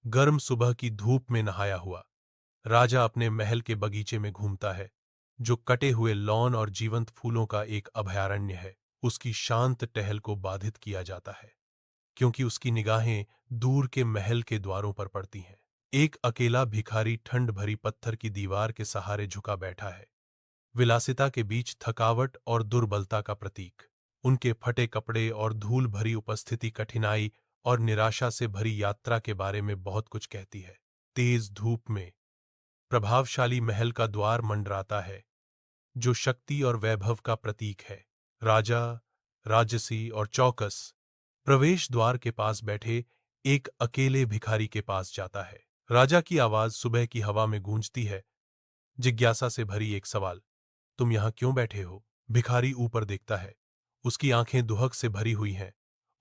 गर्म सुबह की धूप में नहाया हुआ राजा अपने महल के बगीचे में घूमता है, जो कटे हुए लॉन और जीवंत फूलों का एक अभयारण्य है। उसकी शांत टहल को बाधित किया जाता है, क्योंकि उसकी निगाहें दूर के महल के द्वारों पर पड़ती हैं। एक अकेला भिखारी ठंड भरी पत्थर की दीवार के सहारे झुका बैठा है, विलासिता के बीच थकावट और दुर्बलता का प्रतीक। उनके फटे कपड़े और धूल भरी उपस्थिति कठिनाई और निराशा से भरी यात्रा के बारे में बहुत कुछ कहती है। तेज धूप में प्रभावशाली महल का द्वार मंडराता है, जो शक्ति और वैभव का प्रतीक है। राजा, राजसी और चौकस प्रवेश द्वार के पास बैठे एक अकेले भिखारी के पास जाता है। राजा की आवाज सुबह की हवा में गूंजती है, जिज्ञासा से भरी एक सवाल, तुम यहां क्यों बैठे हो? भिखारी ऊपर देखता है, उसकी आंखें दुहक से भरी हुई हैं,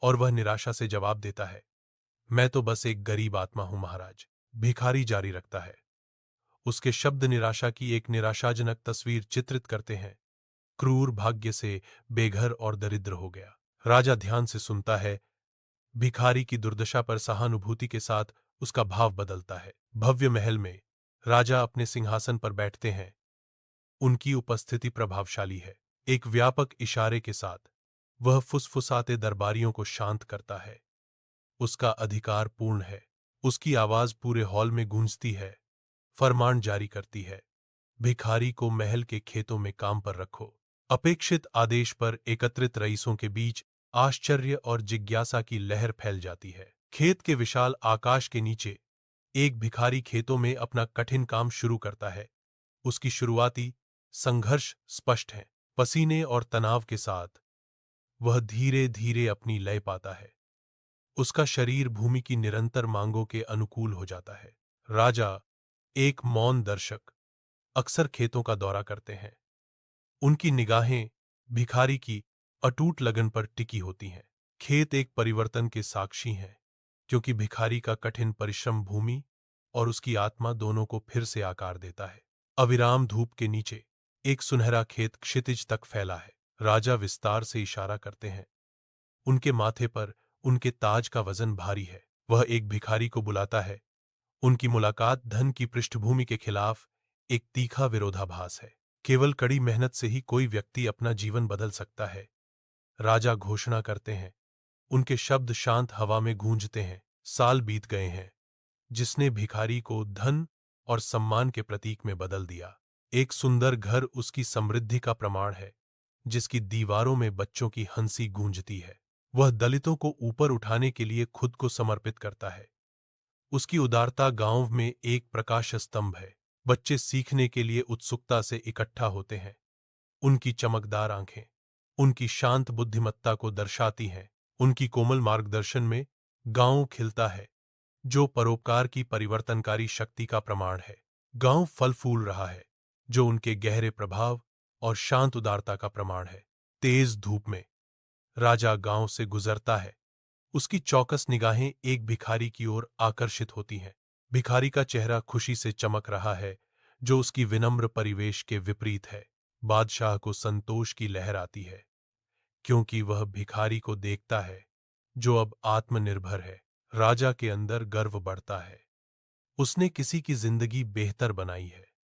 और वह निराशा से जवाब देता है, मैं तो बस एक गरीब आत्मा हूं महाराज। भिखारी जारी रखता है। उसके शब्द निराशा की एक निराशाजनक तस्वीर चित्रित करते हैं। क्रूर भाग्य से बेघर और दरिद्र हो गया। राजा ध्यान से सुनता है, भिखारी की दुर्दशा पर सहानुभूति के साथ उसका भाव बदलता है। भव्य महल में राजा अपने सिंहासन पर बैठते हैं। उनकी उपस्थिति प्रभावशाली है। एक व्यापक इशारे के साथ वह फुसफुसाते दरबारियों को शांत करता है। उसका अधिकार पूर्ण है। उसकी आवाज पूरे हॉल में गूंजती है, फरमान जारी करती है, भिखारी को महल के खेतों में काम पर रखो। अपेक्षित आदेश पर एकत्रित रईसों के बीच आश्चर्य और जिज्ञासा की लहर फैल जाती है। खेत के विशाल आकाश के नीचे एक भिखारी खेतों में अपना कठिन काम शुरू करता है। उसकी शुरुआती संघर्ष स्पष्ट है। पसीने और तनाव के साथ वह धीरे धीरे अपनी लय पाता है। उसका शरीर भूमि की निरंतर मांगों के अनुकूल हो जाता है। राजा, एक मौन दर्शक, अक्सर खेतों का दौरा करते हैं। उनकी निगाहें भिखारी की अटूट लगन पर टिकी होती हैं। खेत एक परिवर्तन के साक्षी हैं, क्योंकि भिखारी का कठिन परिश्रम भूमि और उसकी आत्मा दोनों को फिर से आकार देता है। अविराम धूप के नीचे एक सुनहरा खेत क्षितिज तक फैला है। राजा विस्तार से इशारा करते हैं। उनके माथे पर उनके ताज का वजन भारी है। वह एक भिखारी को बुलाता है। उनकी मुलाकात धन की पृष्ठभूमि के खिलाफ एक तीखा विरोधाभास है। केवल कड़ी मेहनत से ही कोई व्यक्ति अपना जीवन बदल सकता है, राजा घोषणा करते हैं। उनके शब्द शांत हवा में गूंजते हैं। साल बीत गए हैं, जिसने भिखारी को धन और सम्मान के प्रतीक में बदल दिया। एक सुंदर घर उसकी समृद्धि का प्रमाण है, जिसकी दीवारों में बच्चों की हंसी गूंजती है। वह दलितों को ऊपर उठाने के लिए खुद को समर्पित करता है। उसकी उदारता गांव में एक प्रकाश स्तंभ है। बच्चे सीखने के लिए उत्सुकता से इकट्ठा होते हैं। उनकी चमकदार आंखें उनकी शांत बुद्धिमत्ता को दर्शाती हैं। उनकी कोमल मार्गदर्शन में गांव खिलता है, जो परोपकार की परिवर्तनकारी शक्ति का प्रमाण है। गांव फल फूल रहा है, जो उनके गहरे प्रभाव और शांत उदारता का प्रमाण है। तेज धूप में राजा गांव से गुजरता है। उसकी चौकस निगाहें एक भिखारी की ओर आकर्षित होती हैं। भिखारी का चेहरा खुशी से चमक रहा है, जो उसकी विनम्र परिवेश के विपरीत है। बादशाह को संतोष की लहर आती है, क्योंकि वह भिखारी को देखता है, जो अब आत्मनिर्भर है। राजा के अंदर गर्व बढ़ता है। उसने किसी की जिंदगी बेहतर बनाई है।